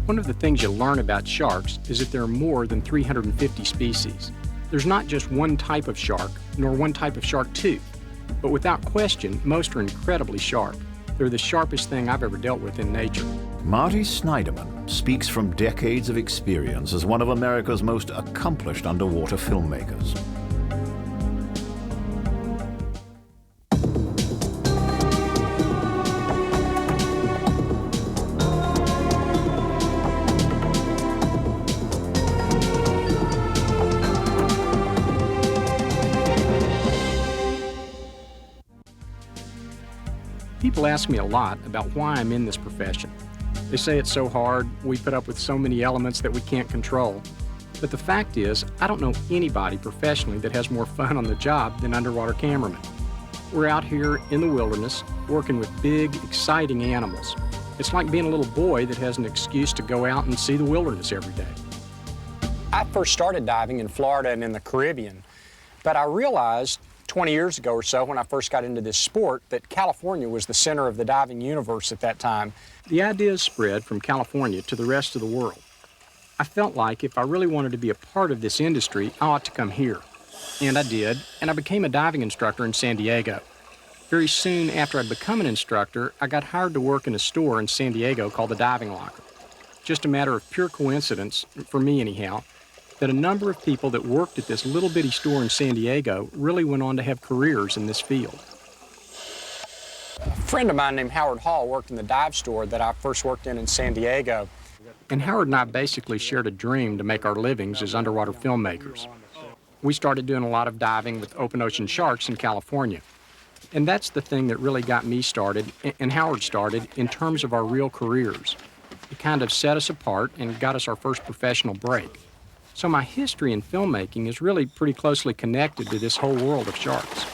One of the things you learn about sharks is that there are more than 350 species. There's not just one type of shark, nor one type of shark tooth, but without question, most are incredibly sharp. They're the sharpest thing I've ever dealt with in nature. Marty Snyderman speaks from decades of experience as one of America's most accomplished underwater filmmakers. People ask me a lot about why I'm in this profession. They say it's so hard, we put up with so many elements that we can't control. But the fact is, I don't know anybody professionally that has more fun on the job than underwater cameramen. We're out here in the wilderness, working with big, exciting animals. It's like being a little boy that has an excuse to go out and see the wilderness every day. I first started diving in Florida and in the Caribbean, but I realized 20 years ago or so, when I first got into this sport, that California was the center of the diving universe at that time. The ideas spread from California to the rest of the world. I felt like if I really wanted to be a part of this industry, I ought to come here. And I did, and I became a diving instructor in San Diego. Very soon after I'd become an instructor, I got hired to work in a store in San Diego called the Diving Locker. Just a matter of pure coincidence, for me anyhow, that a number of people that worked at this little bitty store in San Diego really went on to have careers in this field. A friend of mine named Howard Hall worked in the dive store that I first worked in San Diego. And Howard and I basically shared a dream to make our livings as underwater filmmakers. We started doing a lot of diving with open ocean sharks in California. And that's the thing that really got me started, and Howard started, in terms of our real careers. It kind of set us apart and got us our first professional break. So my history in filmmaking is really pretty closely connected to this whole world of sharks.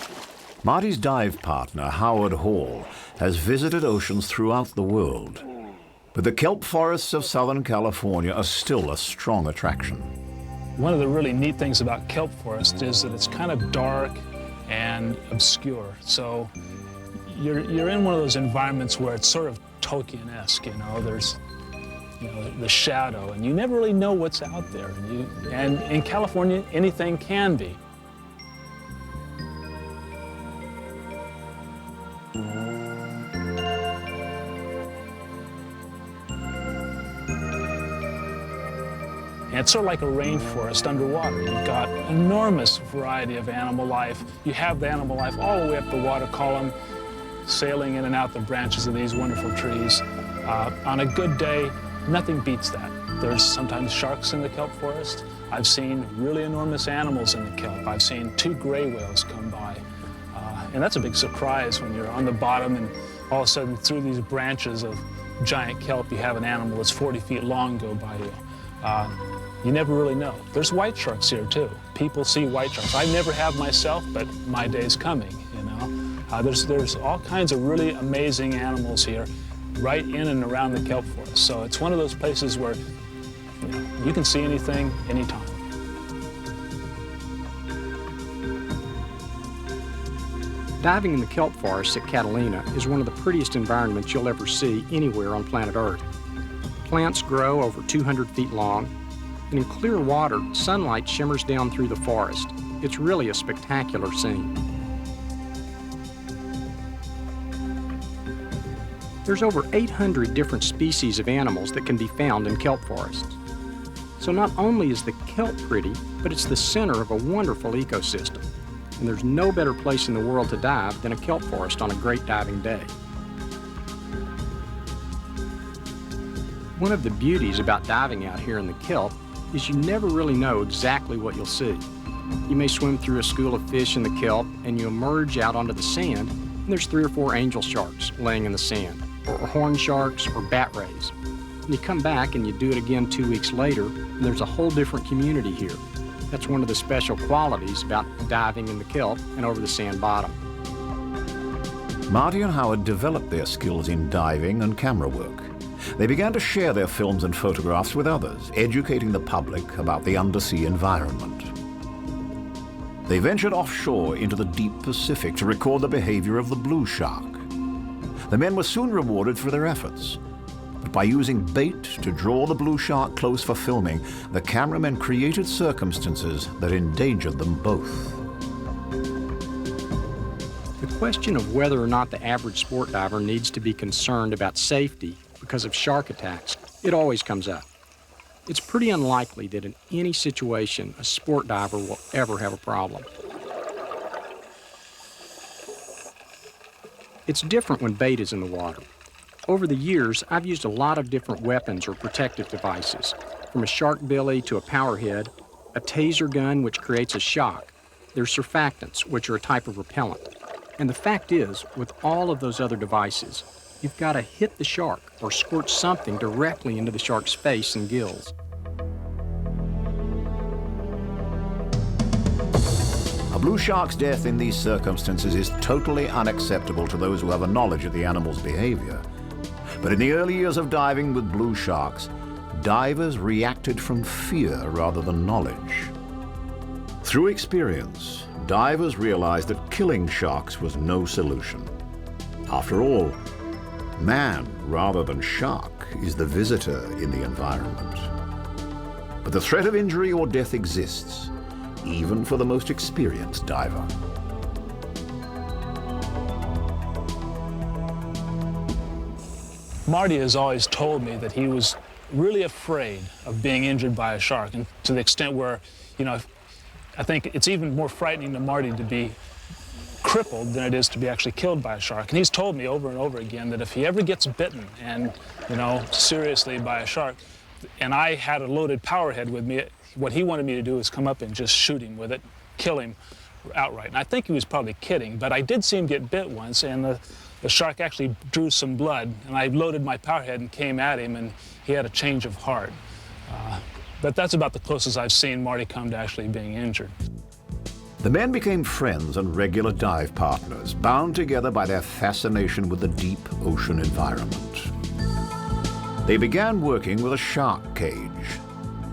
Marty's dive partner, Howard Hall, has visited oceans throughout the world. But the kelp forests of Southern California are still a strong attraction. One of the really neat things about kelp forest is that it's kind of dark and obscure. So you're in one of those environments where it's sort of Tolkien-esque, you know, there's the shadow, and you never really know what's out there. And in California, anything can be. And it's sort of like a rainforest underwater. You've got enormous variety of animal life. You have the animal life all the way up the water column, sailing in and out the branches of these wonderful trees. On a good day, nothing beats that. There's sometimes sharks in the kelp forest. I've seen really enormous animals in the kelp. I've seen 2 gray whales come by. And that's a big surprise when you're on the bottom and all of a sudden through these branches of giant kelp you have an animal that's 40 feet long go by you. You never really know. There's white sharks here too. People see white sharks. I never have myself, but my day's coming, you know. There's all kinds of really amazing animals here, right in and around the kelp forest. So it's one of those places where you can see anything, anytime. Diving in the kelp forests at Catalina is one of the prettiest environments you'll ever see anywhere on planet Earth. Plants grow over 200 feet long, and in clear water, sunlight shimmers down through the forest. It's really a spectacular scene. There's over 800 different species of animals that can be found in kelp forests. So not only is the kelp pretty, but it's the center of a wonderful ecosystem. And there's no better place in the world to dive than a kelp forest on a great diving day. One of the beauties about diving out here in the kelp is you never really know exactly what you'll see. You may swim through a school of fish in the kelp and you emerge out onto the sand and there's 3 or 4 angel sharks laying in the sand, or horn sharks or bat rays. And you come back and you do it again 2 weeks later and there's a whole different community here. That's one of the special qualities about diving in the kelp and over the sand bottom. Marty and Howard developed their skills in diving and camera work. They began to share their films and photographs with others, educating the public about the undersea environment. They ventured offshore into the deep Pacific to record the behavior of the blue shark. The men were soon rewarded for their efforts, but By using bait to draw the blue shark close for filming, the cameramen created circumstances that endangered them both. The question of whether or not the average sport diver needs to be concerned about safety because of shark attacks, it always comes up. It's pretty unlikely that in any situation a sport diver will ever have a problem. It's different when bait is in the water. Over the years, I've used a lot of different weapons or protective devices, from a shark billy to a power head, a taser gun which creates a shock. There's surfactants, which are a type of repellent. And the fact is, with all of those other devices, you've got to hit the shark or squirt something directly into the shark's face and gills. A blue shark's death in these circumstances is totally unacceptable to those who have a knowledge of the animal's behavior. But in the early years of diving with blue sharks, divers reacted from fear rather than knowledge. Through experience, divers realized that killing sharks was no solution. After all, man, rather than shark, is the visitor in the environment. But the threat of injury or death exists, even for the most experienced diver. Marty has always told me that he was really afraid of being injured by a shark, and to the extent where, you know, I think it's even more frightening to Marty to be crippled than it is to be actually killed by a shark. And he's told me over and over again that if he ever gets bitten and, you know, seriously by a shark, and I had a loaded power head with me, what he wanted me to do is come up and just shoot him with it, kill him outright. And I think he was probably kidding, but I did see him get bit once, and the shark actually drew some blood, and I loaded my power head and came at him, and he had a change of heart. But that's about the closest I've seen Marty come to actually being injured. The men became friends and regular dive partners, bound together by their fascination with the deep ocean environment. They began working with a shark cage,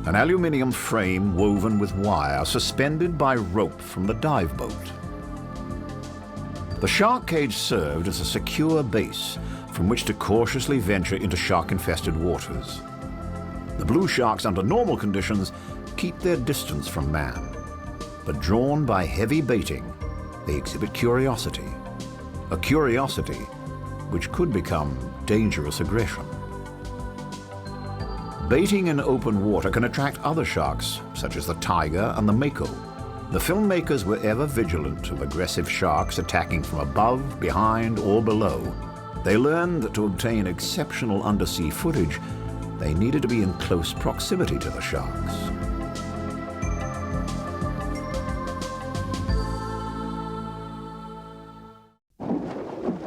an aluminum frame woven with wire suspended by rope from the dive boat. The shark cage served as a secure base from which to cautiously venture into shark-infested waters. The blue sharks, under normal conditions, keep their distance from man. But drawn by heavy baiting, they exhibit curiosity. A curiosity which could become dangerous aggression. Baiting in open water can attract other sharks, such as the tiger and the mako. The filmmakers were ever vigilant of aggressive sharks attacking from above, behind, or below. They learned that to obtain exceptional undersea footage, they needed to be in close proximity to the sharks.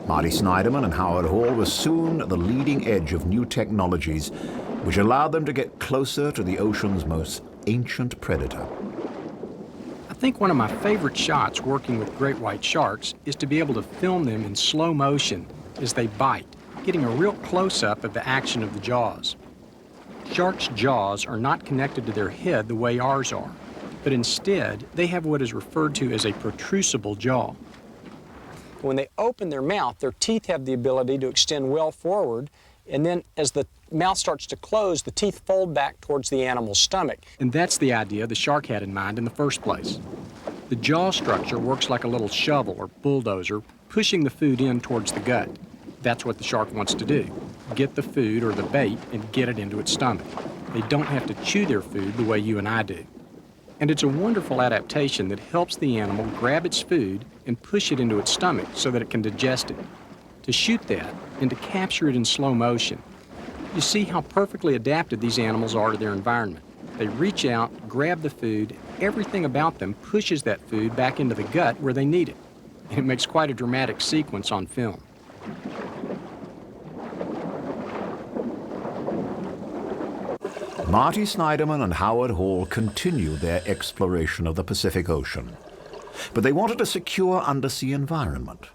Marty Snyderman and Howard Hall were soon at the leading edge of new technologies which allowed them to get closer to the ocean's most ancient predator. I think one of my favorite shots working with great white sharks is to be able to film them in slow motion as they bite, getting a real close-up of the action of the jaws. Sharks' jaws are not connected to their head the way ours are, but instead they have what is referred to as a protrusible jaw. When they open their mouth, their teeth have the ability to extend well forward, and then as the mouth starts to close, the teeth fold back towards the animal's stomach. And that's the idea the shark had in mind in the first place. The jaw structure works like a little shovel or bulldozer, pushing the food in towards the gut. That's what the shark wants to do, get the food or the bait and get it into its stomach. They don't have to chew their food the way you and I do. And it's a wonderful adaptation that helps the animal grab its food and push it into its stomach so that it can digest it. To shoot that and to capture it in slow motion, you see how perfectly adapted these animals are to their environment. They reach out, grab the food, everything about them pushes that food back into the gut where they need it. And it makes quite a dramatic sequence on film. Marty Snyderman and Howard Hall continued their exploration of the Pacific Ocean. But they wanted a secure undersea environment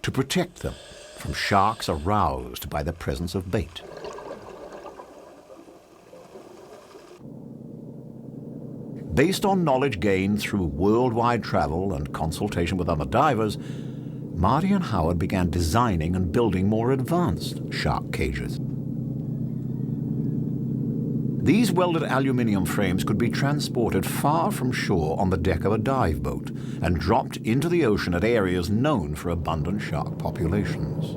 to protect them from sharks aroused by the presence of bait. Based on knowledge gained through worldwide travel and consultation with other divers, Marty and Howard began designing and building more advanced shark cages. These welded aluminium frames could be transported far from shore on the deck of a dive boat and dropped into the ocean at areas known for abundant shark populations.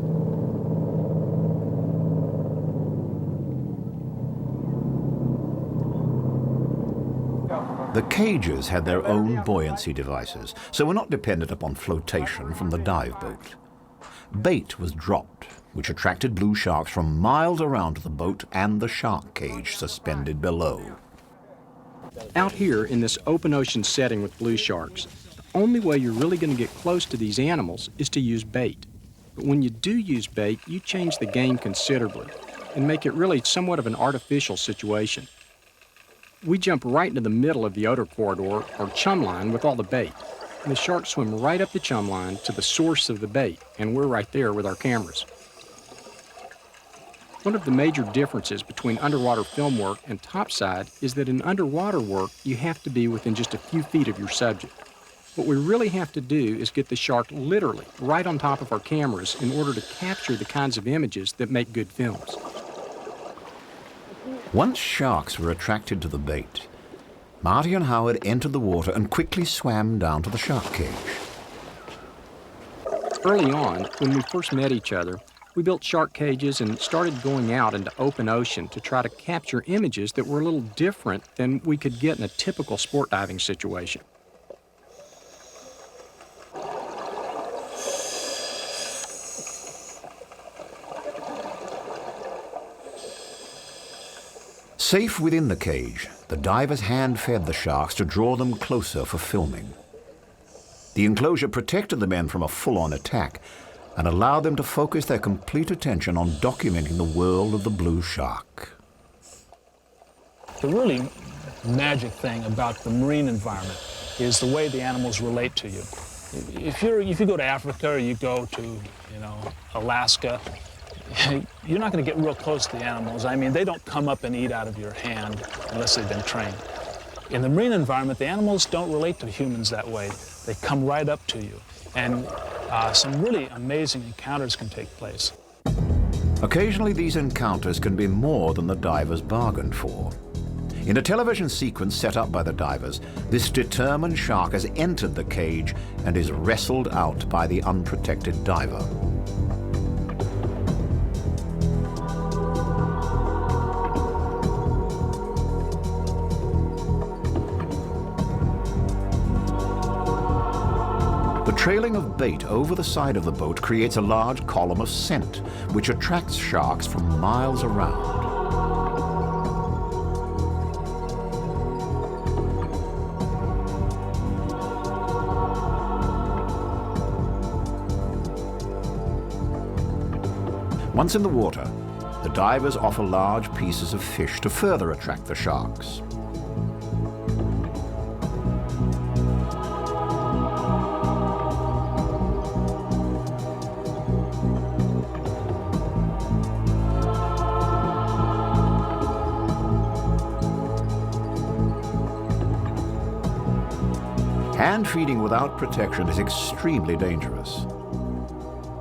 The cages had their own buoyancy devices, so were not dependent upon flotation from the dive boat. Bait was dropped, which attracted blue sharks from miles around to the boat and the shark cage suspended below. Out here in this open ocean setting with blue sharks, the only way you're really going to get close to these animals is to use bait. But when you do use bait, you change the game considerably and make it really somewhat of an artificial situation. We jump right into the middle of the odor corridor, or chum line, with all the bait. And the sharks swim right up the chum line to the source of the bait, and we're right there with our cameras. One of the major differences between underwater film work and topside is that in underwater work, you have to be within just a few feet of your subject. What we really have to do is get the shark literally right on top of our cameras in order to capture the kinds of images that make good films. Once sharks were attracted to the bait, Marty and Howard entered the water and quickly swam down to the shark cage. Early on, when we first met each other, we built shark cages and started going out into open ocean to try to capture images that were a little different than we could get in a typical sport diving situation. Safe within the cage, the divers hand-fed the sharks to draw them closer for filming. The enclosure protected the men from a full-on attack and allowed them to focus their complete attention on documenting the world of the blue shark. The really magic thing about the marine environment is the way the animals relate to you. If you go to Africa or you go to, Alaska, you're not going to get real close to the animals. I mean, they don't come up and eat out of your hand unless they've been trained. In the marine environment, the animals don't relate to humans that way. They come right up to you. And some really amazing encounters can take place. Occasionally, these encounters can be more than the divers bargained for. In a television sequence set up by the divers, this determined shark has entered the cage and is wrestled out by the unprotected diver. The trailing of bait over the side of the boat creates a large column of scent, which attracts sharks from miles around. Once in the water, the divers offer large pieces of fish to further attract the sharks. Hand feeding without protection is extremely dangerous.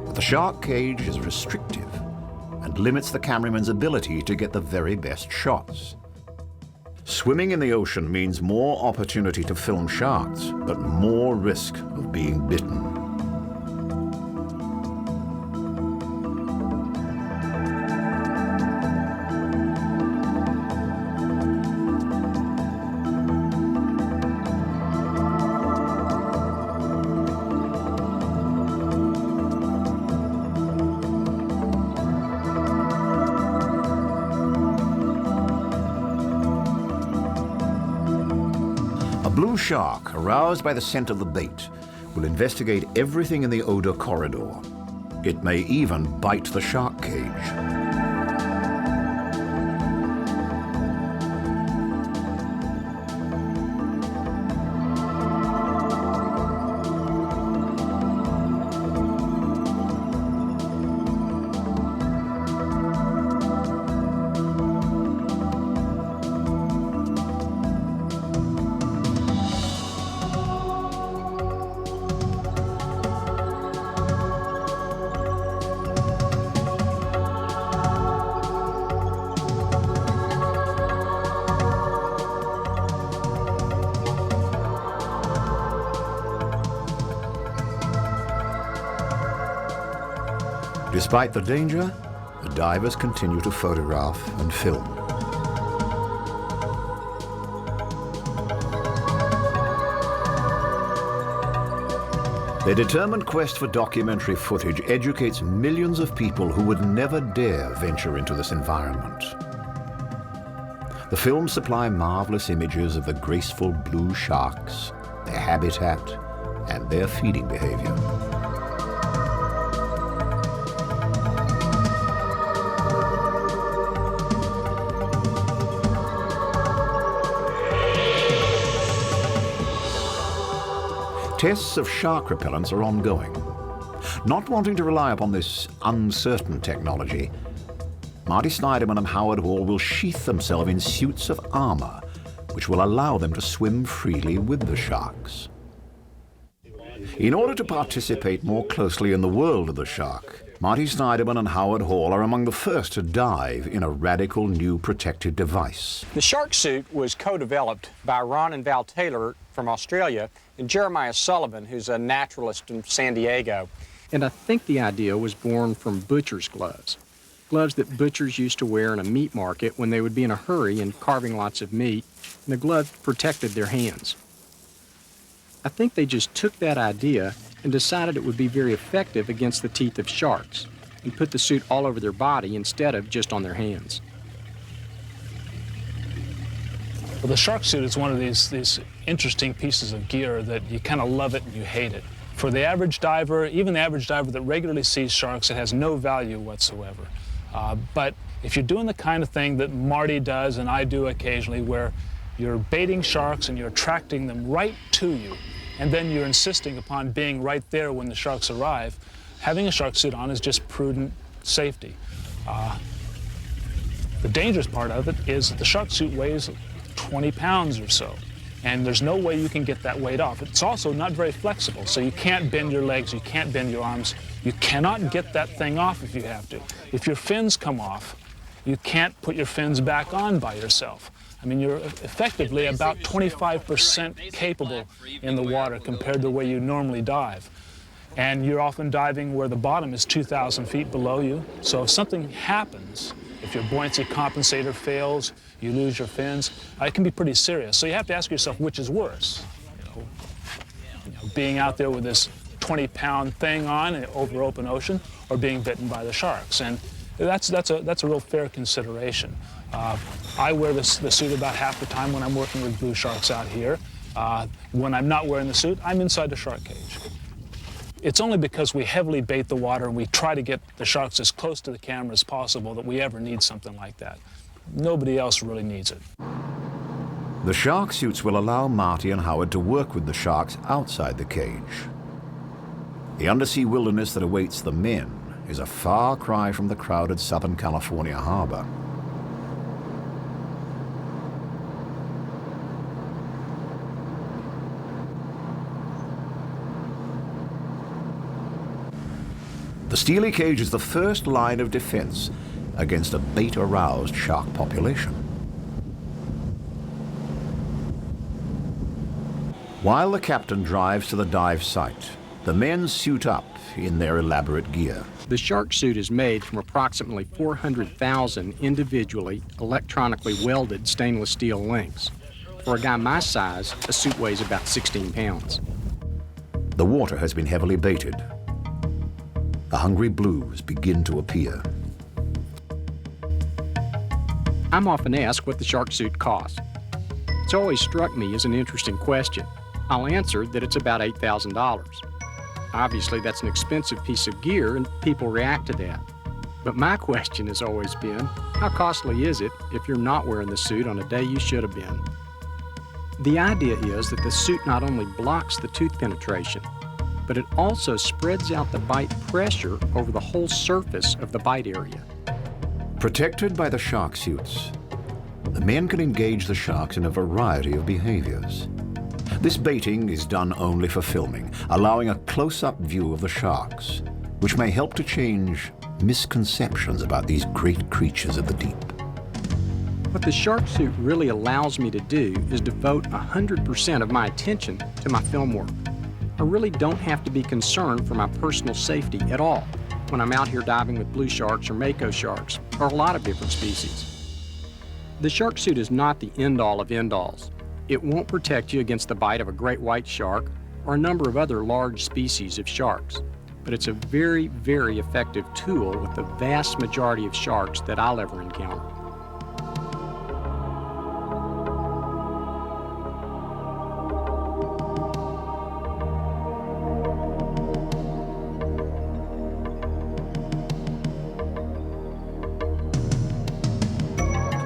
But the shark cage is restrictive and limits the cameraman's ability to get the very best shots. Swimming in the ocean means more opportunity to film sharks, but more risk of being bitten. Blue shark, aroused by the scent of the bait, will investigate everything in the odor corridor. It may even bite the shark cage. Despite the danger, the divers continue to photograph and film. Their determined quest for documentary footage educates millions of people who would never dare venture into this environment. The films supply marvelous images of the graceful blue sharks, their habitat, and their feeding behavior. Tests of shark repellents are ongoing. Not wanting to rely upon this uncertain technology, Marty Snyderman and Howard Hall will sheath themselves in suits of armor, which will allow them to swim freely with the sharks. In order to participate more closely in the world of the shark, Marty Snyderman and Howard Hall are among the first to dive in a radical new protective device. The shark suit was co-developed by Ron and Val Taylor from Australia and Jeremiah Sullivan, who's a naturalist in San Diego. And I think the idea was born from butcher's gloves. Gloves that butchers used to wear in a meat market when they would be in a hurry and carving lots of meat, and the glove protected their hands. I think they just took that idea and decided it would be very effective against the teeth of sharks and put the suit all over their body instead of just on their hands. Well, the shark suit is one of these interesting pieces of gear that you kind of love it and you hate it. For the average diver, even the average diver that regularly sees sharks, it has no value whatsoever. But if you're doing the kind of thing that Marty does and I do occasionally, where you're baiting sharks and you're attracting them right to you, and then you're insisting upon being right there when the sharks arrive, having a shark suit on is just prudent safety. The dangerous part of it is that the shark suit weighs 20 pounds or so, and there's no way you can get that weight off. It's also not very flexible, so you can't bend your legs, you can't bend your arms. You cannot get that thing off if you have to. If your fins come off, you can't put your fins back on by yourself. I mean, you're effectively about 25% capable in the water compared to the way you normally dive. And you're often diving where the bottom is 2,000 feet below you. So if something happens, if your buoyancy compensator fails, you lose your fins, it can be pretty serious. So you have to ask yourself, which is worse? Being out there with this 20-pound thing on over open ocean, or being bitten by the sharks? And that's a real fair consideration. I wear the suit about half the time when I'm working with blue sharks out here. When I'm not wearing the suit, I'm inside the shark cage. It's only because we heavily bait the water and we try to get the sharks as close to the camera as possible that we ever need something like that. Nobody else really needs it. The shark suits will allow Marty and Howard to work with the sharks outside the cage. The undersea wilderness that awaits the men is a far cry from the crowded Southern California harbor. The steely cage is the first line of defense against a bait-aroused shark population. While the captain drives to the dive site, the men suit up in their elaborate gear. The shark suit is made from approximately 400,000 individually electronically welded stainless steel links. For a guy my size, a suit weighs about 16 pounds. The water has been heavily baited. The hungry blues begin to appear. I'm often asked what the shark suit costs. It's always struck me as an interesting question. I'll answer that it's about $8,000. Obviously, that's an expensive piece of gear, and people react to that. But my question has always been, how costly is it if you're not wearing the suit on a day you should have been? The idea is that the suit not only blocks the tooth penetration, but it also spreads out the bite pressure over the whole surface of the bite area. Protected by the shark suits, the men can engage the sharks in a variety of behaviors. This baiting is done only for filming, allowing a close-up view of the sharks, which may help to change misconceptions about these great creatures of the deep. What the shark suit really allows me to do is devote 100% of my attention to my film work. I really don't have to be concerned for my personal safety at all. when I'm out here diving with blue sharks or mako sharks, or a lot of different species. The shark suit is not the end-all of end-alls. It won't protect you against the bite of a great white shark or a number of other large species of sharks, but it's a very, very effective tool with the vast majority of sharks that I'll ever encounter.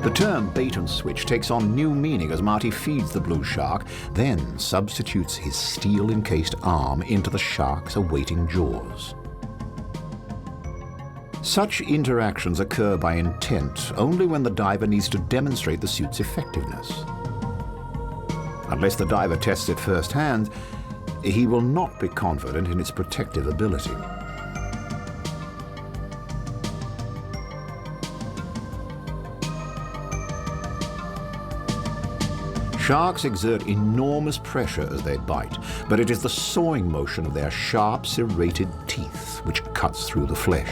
The term bait and switch takes on new meaning as Marty feeds the blue shark, then substitutes his steel-encased arm into the shark's awaiting jaws. Such interactions occur by intent only when the diver needs to demonstrate the suit's effectiveness. Unless the diver tests it firsthand, he will not be confident in its protective ability. Sharks exert enormous pressure as they bite, but it is the sawing motion of their sharp, serrated teeth which cuts through the flesh.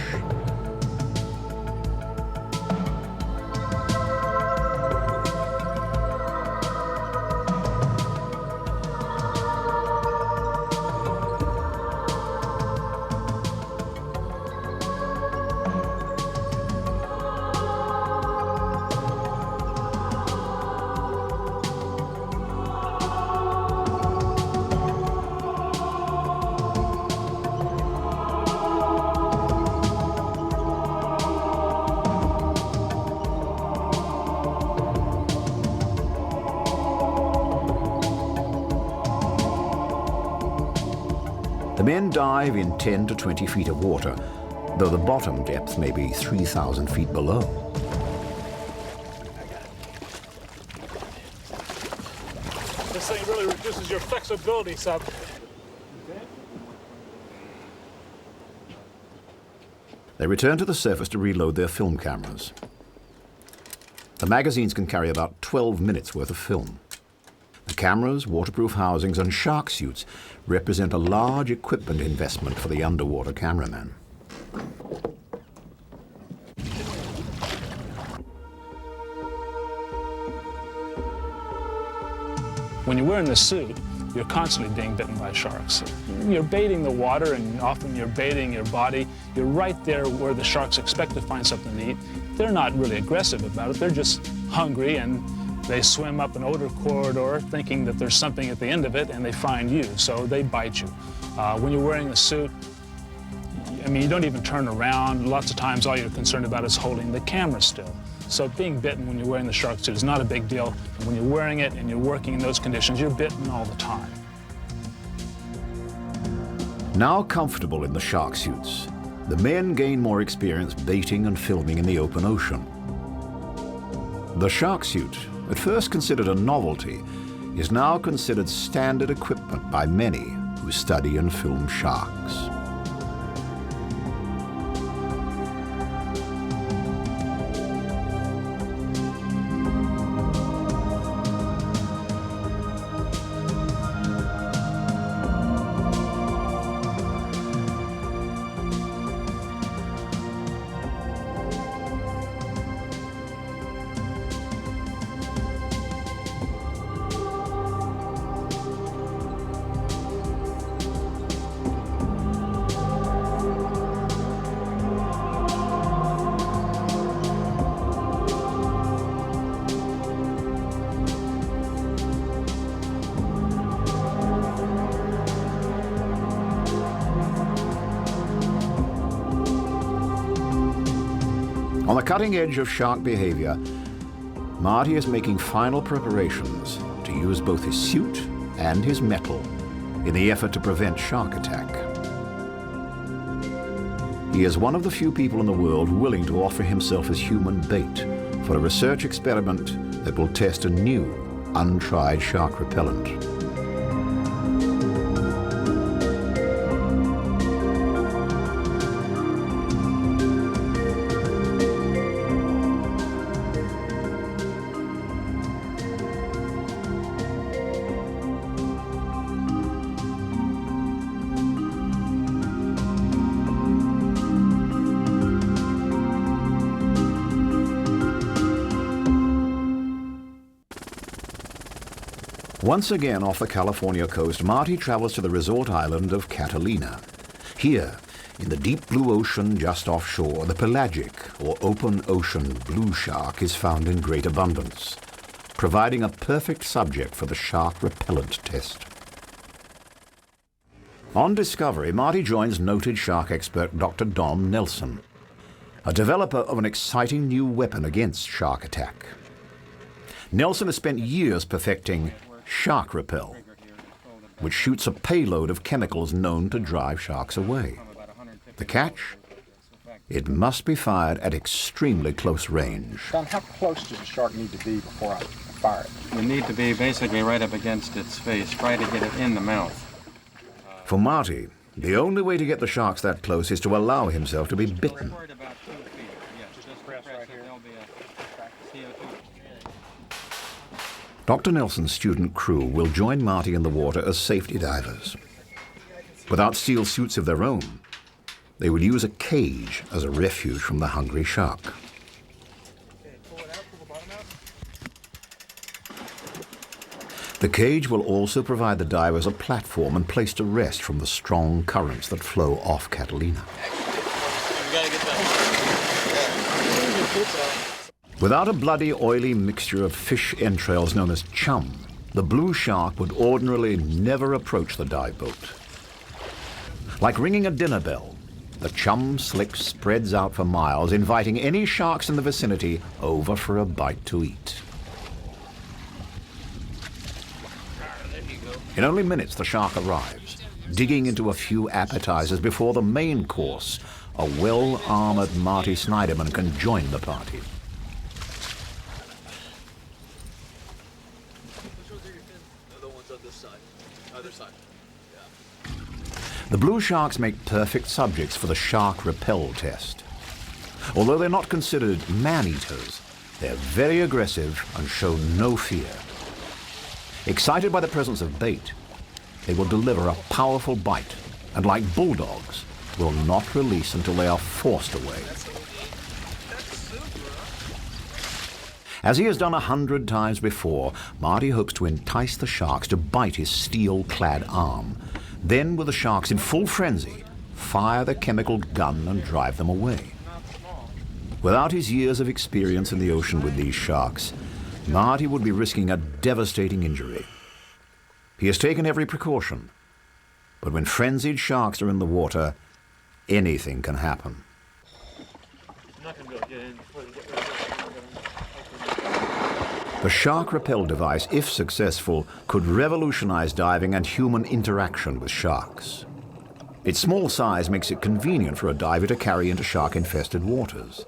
The men dive in 10 to 20 feet of water, though the bottom depth may be 3,000 feet below. This thing really reduces your flexibility some. They return to the surface to reload their film cameras. The magazines can carry about 12 minutes worth of film. The cameras, waterproof housings, and shark suits represent a large equipment investment for the underwater cameraman. When you're wearing the suit, you're constantly being bitten by sharks. You're baiting the water, and often you're baiting your body. You're right there where the sharks expect to find something to eat. They're not really aggressive about it. They're just hungry, and they swim up an odor corridor thinking that there's something at the end of it, and they find you, so they bite you. When you're wearing the suit, I mean, you don't even turn around. Lots of times all you're concerned about is holding the camera still. So being bitten when you're wearing the shark suit is not a big deal. And when you're wearing it and you're working in those conditions, you're bitten all the time. Now comfortable in the shark suits, the men gain more experience baiting and filming in the open ocean. The shark suit, at first considered a novelty, is now considered standard equipment by many who study and film sharks. On the cutting edge of shark behavior, Marty is making final preparations to use both his suit and his metal in the effort to prevent shark attack. He is one of the few people in the world willing to offer himself as human bait for a research experiment that will test a new, untried shark repellent. Once again off the California coast, Marty travels to the resort island of Catalina. Here, in the deep blue ocean just offshore, the pelagic or open ocean blue shark is found in great abundance, providing a perfect subject for the shark repellent test. On Discovery, Marty joins noted shark expert Dr. Don Nelson, a developer of an exciting new weapon against shark attack. Nelson has spent years perfecting Shark Repel, which shoots a payload of chemicals known to drive sharks away. The catch? It must be fired at extremely close range. Don, how close does the shark need to be before I fire it? You need to be basically right up against its face. Try to get it in the mouth. For Marty, the only way to get the sharks that close is to allow himself to be bitten. Dr. Nelson's student crew will join Marty in the water as safety divers. Without steel suits of their own, they will use a cage as a refuge from the hungry shark. The cage will also provide the divers a platform and place to rest from the strong currents that flow off Catalina. Without a bloody, oily mixture of fish entrails known as chum, the blue shark would ordinarily never approach the dive boat. Like ringing a dinner bell, the chum slick spreads out for miles, inviting any sharks in the vicinity over for a bite to eat. In only minutes, the shark arrives, digging into a few appetizers before the main course. A well-armored Marty Snyderman can join the party. The blue sharks make perfect subjects for the shark repel test. Although they're not considered man-eaters, they're very aggressive and show no fear. Excited by the presence of bait, they will deliver a powerful bite, and like bulldogs, will not release until they are forced away. As he has done 100 times before, Marty hopes to entice the sharks to bite his steel-clad arm. Then, with the sharks in full frenzy, fire the chemical gun and drive them away. Without his years of experience in the ocean with these sharks, Marty would be risking a devastating injury. He has taken every precaution, but when frenzied sharks are in the water, anything can happen. The shark repel device, if successful, could revolutionize diving and human interaction with sharks. Its small size makes it convenient for a diver to carry into shark-infested waters.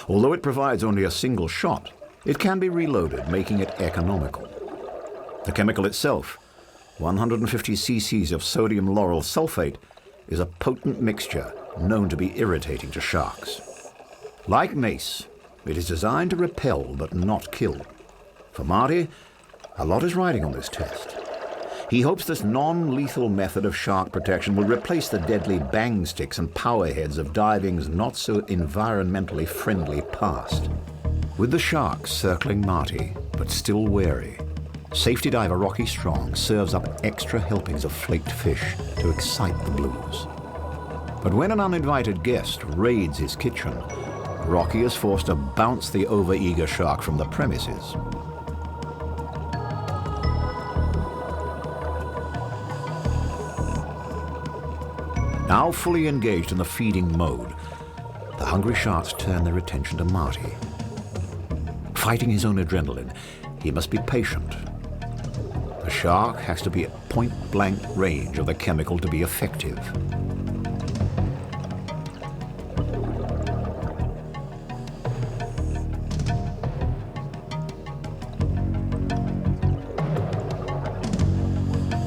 Although it provides only a single shot, it can be reloaded, making it economical. The chemical itself, 150 cc's of sodium lauryl sulfate, is a potent mixture known to be irritating to sharks. Like mace, it is designed to repel but not kill. For Marty, a lot is riding on this test. He hopes this non-lethal method of shark protection will replace the deadly bang sticks and powerheads of diving's not-so-environmentally friendly past. With the sharks circling Marty, but still wary, safety diver Rocky Strong serves up extra helpings of flaked fish to excite the blues. But when an uninvited guest raids his kitchen, Rocky is forced to bounce the overeager shark from the premises. Now fully engaged in the feeding mode, the hungry sharks turn their attention to Marty. Fighting his own adrenaline, he must be patient. The shark has to be at point-blank range of the chemical to be effective.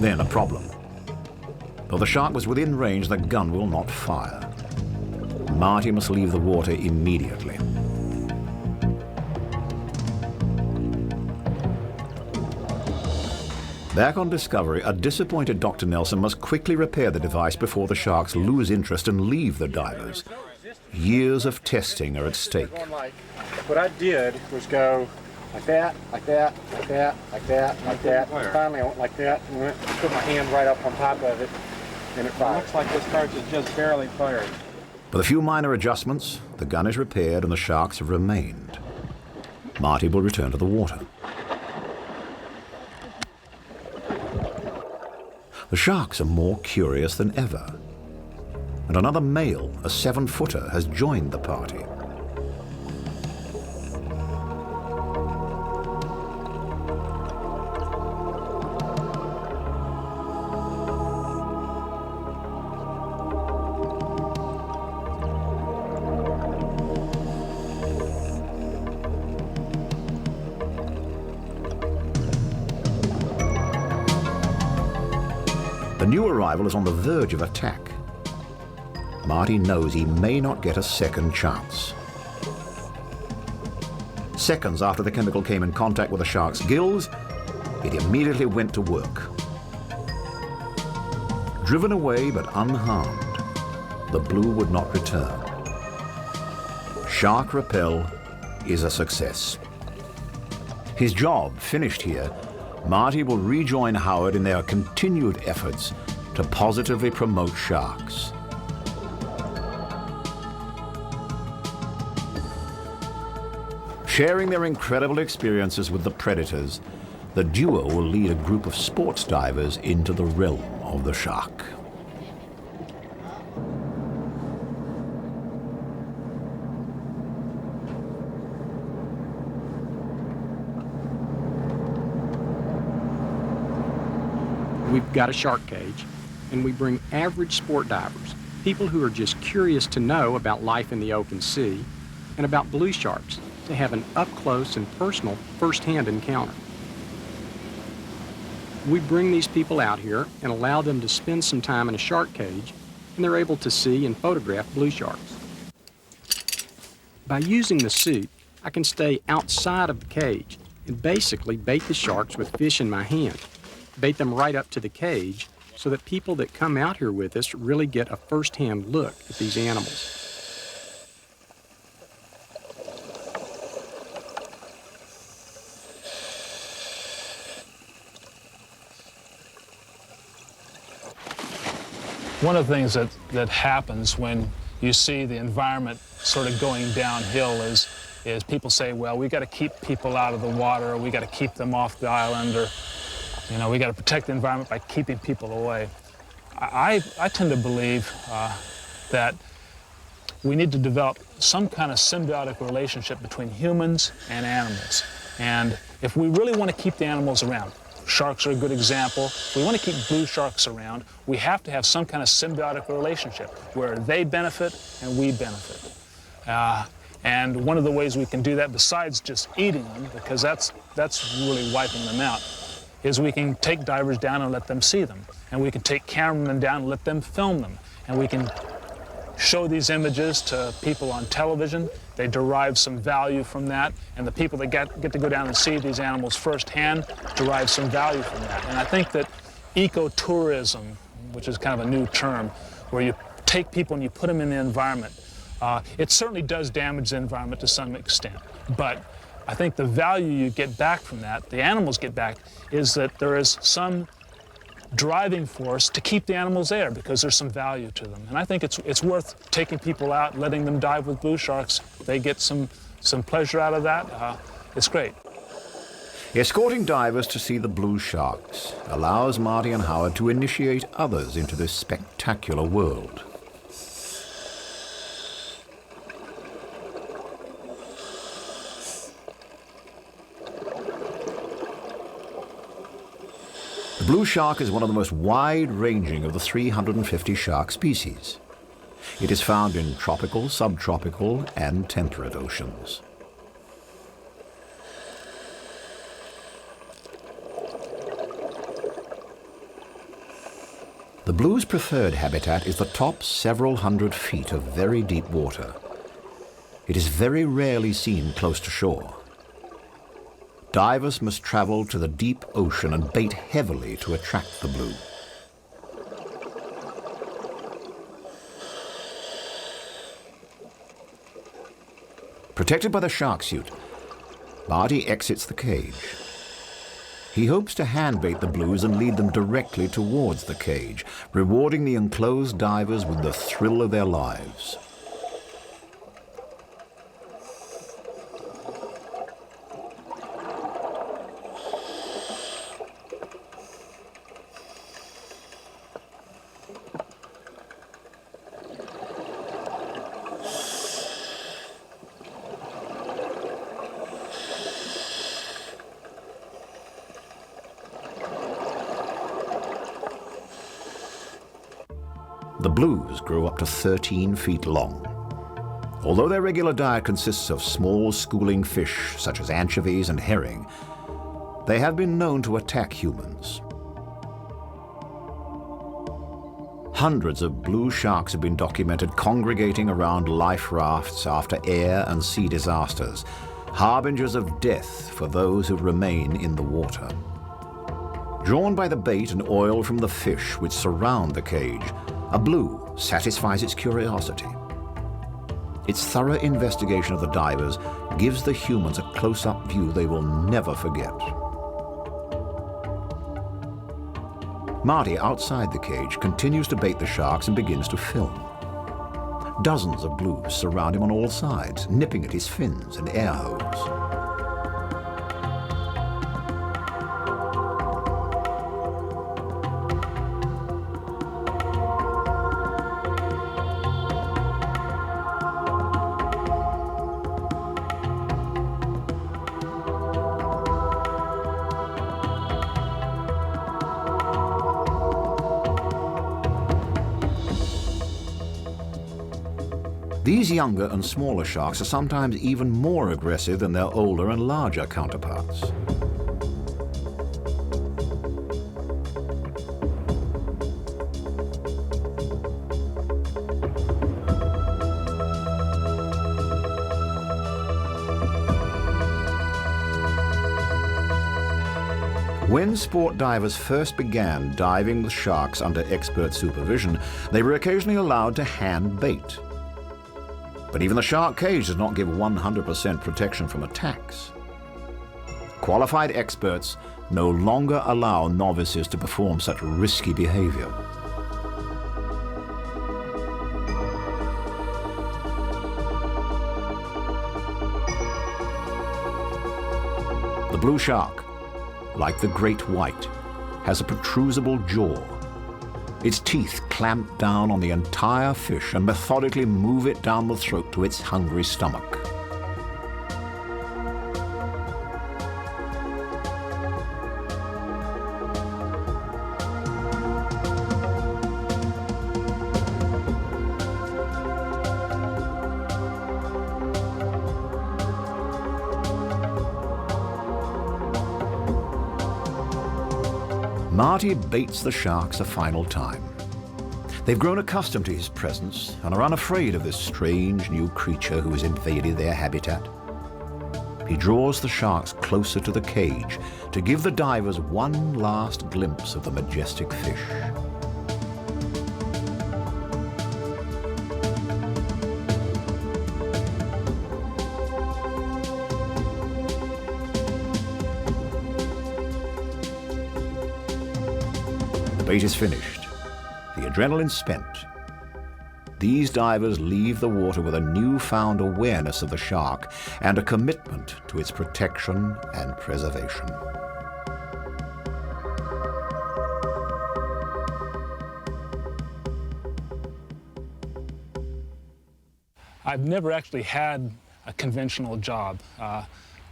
Then a problem. Though the shark was within range, the gun will not fire. Marty must leave the water immediately. Back on Discovery, a disappointed Dr. Nelson must quickly repair the device before the sharks lose interest and leave the divers. Years of testing are at stake. What I did was go Like that, like that, like that, like that, like that. And finally I went like that and went, put my hand right up on top of it and it fired. Looks like this cartridge just barely fired. With a few minor adjustments, the gun is repaired and the sharks have remained. Marty will return to the water. The sharks are more curious than ever. And another male, a 7-footer, has joined the party. The new arrival is on the verge of attack. Marty knows he may not get a second chance. Seconds after the chemical came in contact with the shark's gills, it immediately went to work. Driven away but unharmed, the blue would not return. Shark Repel is a success. His job finished here, Marty will rejoin Howard in their continued efforts to positively promote sharks. Sharing their incredible experiences with the predators, the duo will lead a group of sports divers into the realm of the shark. We've got a shark cage, and we bring average sport divers, people who are just curious to know about life in the open sea and about blue sharks, to have an up-close and personal first-hand encounter. We bring these people out here and allow them to spend some time in a shark cage, and they're able to see and photograph blue sharks. By using the suit, I can stay outside of the cage and basically bait the sharks with fish in my hand, bait them right up to the cage so that people that come out here with us really get a first-hand look at these animals. One of the things that happens when you see the environment sort of going downhill is people say, well, we got to keep people out of the water, or we got to keep them off the island, or we got to protect the environment by keeping people away. I tend to believe that we need to develop some kind of symbiotic relationship between humans and animals. And if we really want to keep the animals around, sharks are a good example. If we want to keep blue sharks around, we have to have some kind of symbiotic relationship where they benefit and we benefit. And one of the ways we can do that, besides just eating them, because that's really wiping them out, is we can take divers down and let them see them. And we can take cameramen down and let them film them. And we can show these images to people on television. They derive some value from that. And the people that get to go down and see these animals firsthand derive some value from that. And I think that ecotourism, which is kind of a new term, where you take people and you put them in the environment, it certainly does damage the environment to some extent. But I think the value you get back from that, the animals get back, is that there is some driving force to keep the animals there because there's some value to them. And I think it's worth taking people out, letting them dive with blue sharks. They get some pleasure out of that. It's great. Escorting divers to see the blue sharks allows Marty and Howard to initiate others into this spectacular world. The blue shark is one of the most wide-ranging of the 350 shark species. It is found in tropical, subtropical, and temperate oceans. The blue's preferred habitat is the top several hundred feet of very deep water. It is very rarely seen close to shore. Divers must travel to the deep ocean and bait heavily to attract the blue. Protected by the shark suit, Marty exits the cage. He hopes to hand-bait the blues and lead them directly towards the cage, rewarding the enclosed divers with the thrill of their lives. The blues grow up to 13 feet long. Although their regular diet consists of small schooling fish such as anchovies and herring, they have been known to attack humans. Hundreds of blue sharks have been documented congregating around life rafts after air and sea disasters, harbingers of death for those who remain in the water. Drawn by the bait and oil from the fish which surround the cage, a blue satisfies its curiosity. Its thorough investigation of the divers gives the humans a close-up view they will never forget. Marty, outside the cage, continues to bait the sharks and begins to film. Dozens of blues surround him on all sides, nipping at his fins and air holes. These younger and smaller sharks are sometimes even more aggressive than their older and larger counterparts. When sport divers first began diving with sharks under expert supervision, they were occasionally allowed to hand bait. But even the shark cage does not give 100% protection from attacks. Qualified experts no longer allow novices to perform such risky behavior. The blue shark, like the great white, has a protrusible jaw. Its teeth clamp down on the entire fish and methodically move it down the throat to its hungry stomach. Marty baits the sharks a final time. They've grown accustomed to his presence and are unafraid of this strange new creature who has invaded their habitat. He draws the sharks closer to the cage to give the divers one last glimpse of the majestic fish. The bait is finished, the adrenaline spent. These divers leave the water with a newfound awareness of the shark and a commitment to its protection and preservation. I've never actually had a conventional job.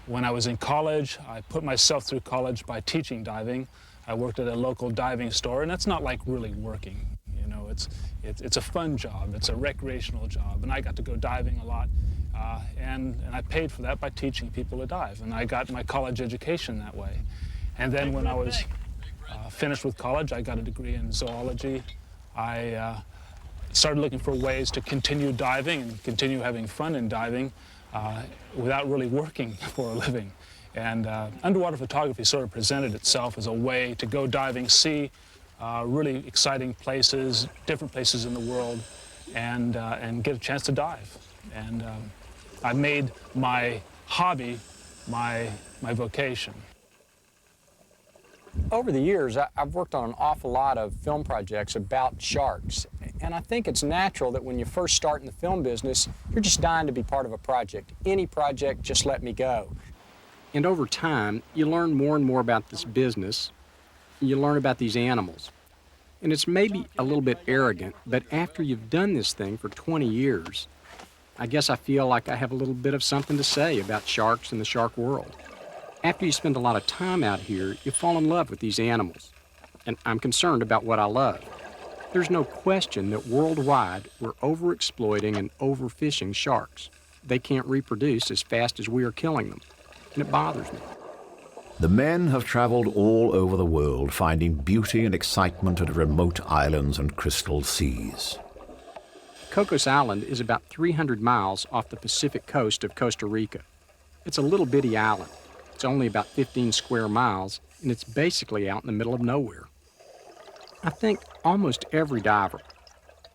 When I was in college, I put myself through college by teaching diving. I worked at a local diving store, and that's not like really working. You know, it's a fun job. It's a recreational job, and I got to go diving a lot, and I paid for that by teaching people to dive, and I got my college education that way. And then when I was finished with college, I got a degree in zoology. I started looking for ways to continue diving and continue having fun in diving without really working for a living. And underwater photography sort of presented itself as a way to go diving, see really exciting places, different places in the world, and get a chance to dive. And I made my hobby my vocation. Over the years, I've worked on an awful lot of film projects about sharks, and I think it's natural that when you first start in the film business, you're just dying to be part of a project. Any project, just let me go. And over time, you learn more and more about this business. You learn about these animals. And it's maybe a little bit arrogant, but after you've done this thing for 20 years, I guess I feel like I have a little bit of something to say about sharks and the shark world. After you spend a lot of time out here, you fall in love with these animals. And I'm concerned about what I love. There's no question that worldwide we're overexploiting and overfishing sharks. They can't reproduce as fast as we are killing them, and it bothers me. The men have traveled all over the world, finding beauty and excitement at remote islands and crystal seas. Cocos Island is about 300 miles off the Pacific coast of Costa Rica. It's a little bitty island. It's only about 15 square miles, and it's basically out in the middle of nowhere. I think almost every diver,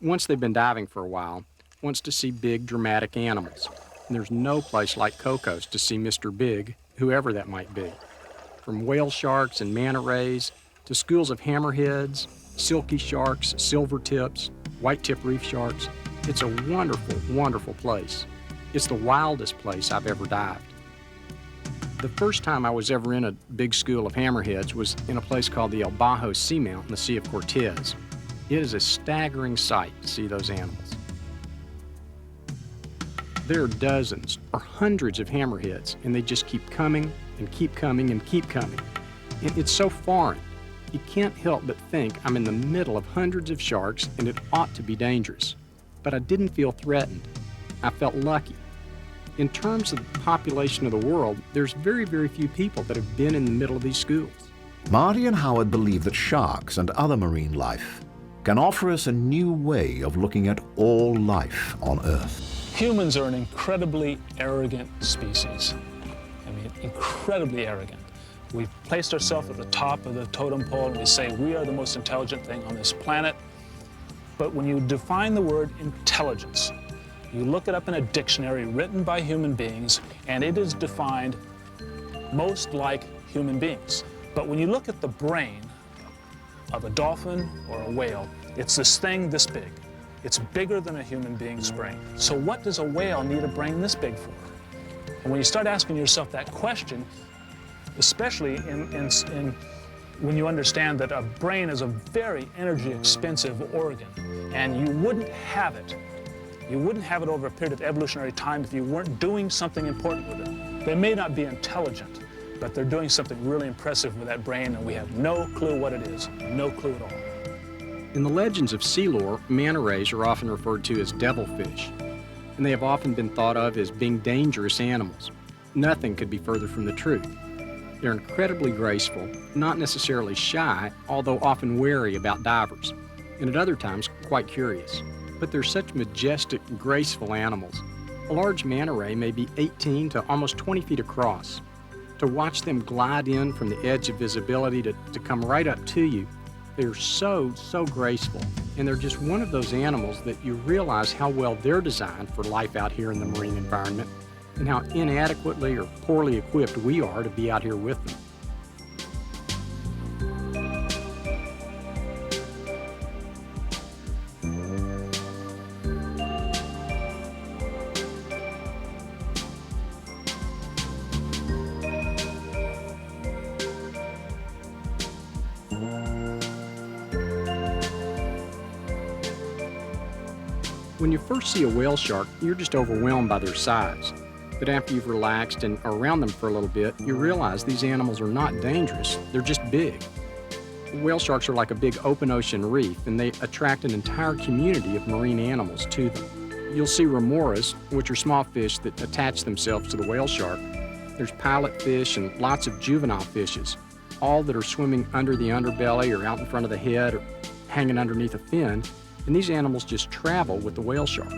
once they've been diving for a while, wants to see big, dramatic animals. And there's no place like Cocos to see Mr. Big, whoever that might be. From whale sharks and manta rays to schools of hammerheads, silky sharks, silver tips, white tip reef sharks, it's a wonderful, wonderful place. It's the wildest place I've ever dived. The first time I was ever in a big school of hammerheads was in a place called the El Bajo Seamount in the Sea of Cortez. It is a staggering sight to see those animals. There are dozens or hundreds of hammerheads, and they just keep coming and keep coming and keep coming. And it's so foreign. You can't help but think I'm in the middle of hundreds of sharks, and it ought to be dangerous. But I didn't feel threatened. I felt lucky. In terms of the population of the world, there's very, very few people that have been in the middle of these schools. Marty and Howard believe that sharks and other marine life can offer us a new way of looking at all life on Earth. Humans are an incredibly arrogant species. I mean, incredibly arrogant. We've placed ourselves at the top of the totem pole and we say we are the most intelligent thing on this planet. But when you define the word intelligence, you look it up in a dictionary written by human beings, and it is defined most like human beings. But when you look at the brain of a dolphin or a whale, it's this thing this big. It's bigger than a human being's brain. So what does a whale need a brain this big for? And when you start asking yourself that question, especially when you understand that a brain is a very energy-expensive organ, and you wouldn't have it over a period of evolutionary time if you weren't doing something important with it. They may not be intelligent, but they're doing something really impressive with that brain, and we have no clue what it is, no clue at all. In the legends of sea lore, manta rays are often referred to as devilfish, and they have often been thought of as being dangerous animals. Nothing could be further from the truth. They're incredibly graceful, not necessarily shy, although often wary about divers, and at other times quite curious. But they're such majestic, graceful animals. A large manta ray may be 18 to almost 20 feet across. To watch them glide in from the edge of visibility to come right up to you, they're so, so graceful. And they're just one of those animals that you realize how well they're designed for life out here in the marine environment and how inadequately or poorly equipped we are to be out here with them. When you first see a whale shark, you're just overwhelmed by their size. But after you've relaxed and are around them for a little bit, you realize these animals are not dangerous, they're just big. Whale sharks are like a big open ocean reef, and they attract an entire community of marine animals to them. You'll see remoras, which are small fish that attach themselves to the whale shark. There's pilot fish and lots of juvenile fishes, all that are swimming under the underbelly or out in front of the head or hanging underneath a fin. And these animals just travel with the whale shark.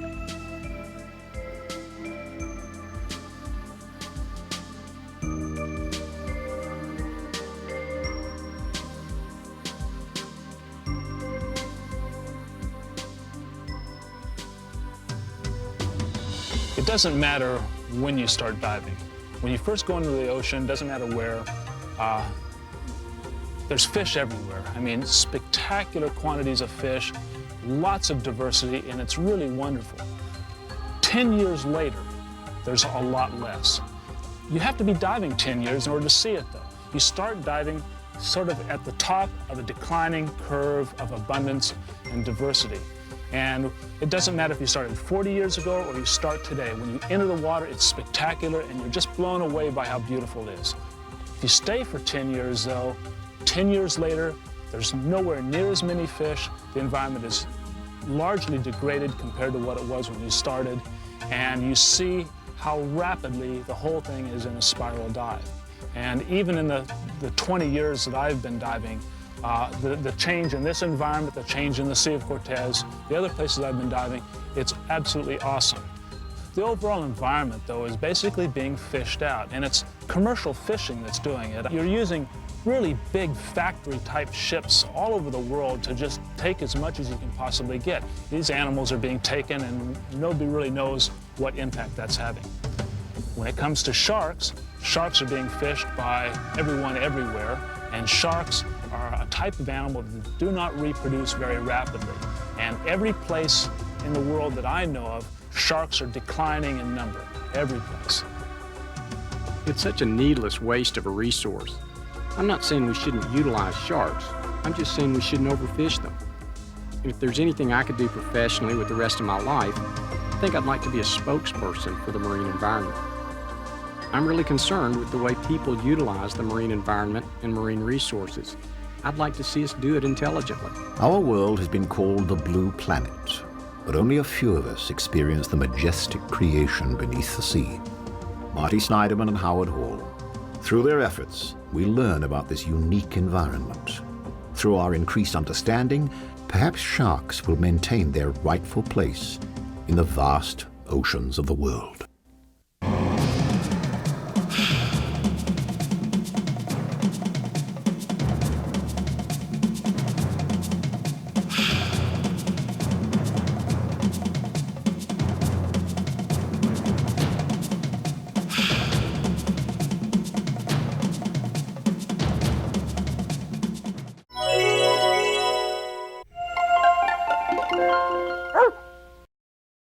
It doesn't matter when you start diving. When you first go into the ocean, doesn't matter where, there's fish everywhere. I mean, spectacular quantities of fish, lots of diversity, and it's really wonderful. 10 years later, there's a lot less. You have to be diving 10 years in order to see it, though. You start diving sort of at the top of a declining curve of abundance and diversity. And it doesn't matter if you started 40 years ago or you start today. When you enter the water, it's spectacular, and you're just blown away by how beautiful it is. If you stay for 10 years, though, 10 years later, there's nowhere near as many fish. The environment is largely degraded compared to what it was when you started, and you see how rapidly the whole thing is in a spiral dive. And even in the 20 years that I've been diving, the change in this environment, the change in the Sea of Cortez, the other places I've been diving, it's absolutely awesome. The overall environment, though, is basically being fished out, and it's commercial fishing that's doing it. You're using really big factory-type ships all over the world to just take as much as you can possibly get. These animals are being taken, and nobody really knows what impact that's having. When it comes to sharks, sharks are being fished by everyone everywhere, and sharks are a type of animal that do not reproduce very rapidly. And every place in the world that I know of, sharks are declining in number, every place. It's such a needless waste of a resource. I'm not saying we shouldn't utilize sharks. I'm just saying we shouldn't overfish them. And if there's anything I could do professionally with the rest of my life, I think I'd like to be a spokesperson for the marine environment. I'm really concerned with the way people utilize the marine environment and marine resources. I'd like to see us do it intelligently. Our world has been called the Blue Planet, but only a few of us experience the majestic creation beneath the sea. Marty Snyderman and Howard Hall. Through their efforts, we learn about this unique environment. Through our increased understanding, perhaps sharks will maintain their rightful place in the vast oceans of the world.